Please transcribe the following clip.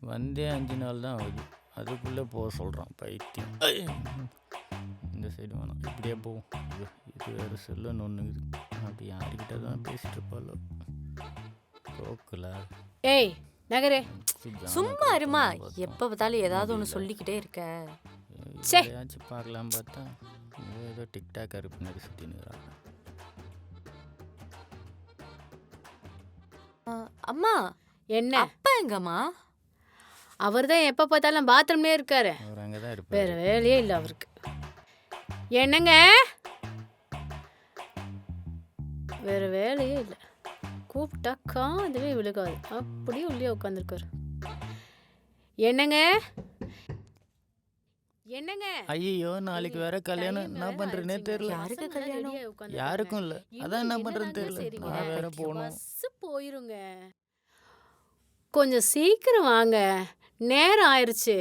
வந்தே 5 நாள் தான் ஆகுது, அதுக்குள்ளே போக சொல்கிறான் பைத்தியம். இந்த சைடு வேணாம், இப்படியே போவோம். இது வேறு செல்லுன்னு ஒன்று இருக்குது, அப்படி யார்கிட்ட தான் பேசிட்டு இருப்பாளோ போக்கல. ஏய் நகரே, சும்மா இருமா, எப்ப பார்த்தாலும் ஏதாவது ஒன்று சொல்லிக்கிட்டே இருக்க. ஏதாச்சும் பார்க்கலாம் பார்த்தா ஏதோ டிக்டாக் பின்னாடி சுற்றினுறாங்க. அம்மா என்ன அப்பா எங்கம்மா? அவர் தான் எப்போ பார்த்தாலும் பாத்ரூம்லேயே இருக்காரு, அவர் அங்கே தான் இருப்பார், வேற வேலையே இல்லை அவருக்கு. என்னங்க, வேற வேலையே இல்லை, கூப்பிட்டா காதுவே விழுகாது, அப்படியே உள்ளே உட்காந்துருக்காரு. என்னங்க என்னங்க, ஐயோ நாளைக்கு வேற கல்யாணம், என்ன பண்றேன்னே தெரியல. யாருக்கு கல்யாணம்? யாருக்கும் இல்லை, அதான் என்ன பண்றேன்னு தெரியல. நான் வேற போகணும். போயிருங்க, கொஞ்சம் சீக்கிரம் வாங்க, நேரம் ஆயிடுச்சு.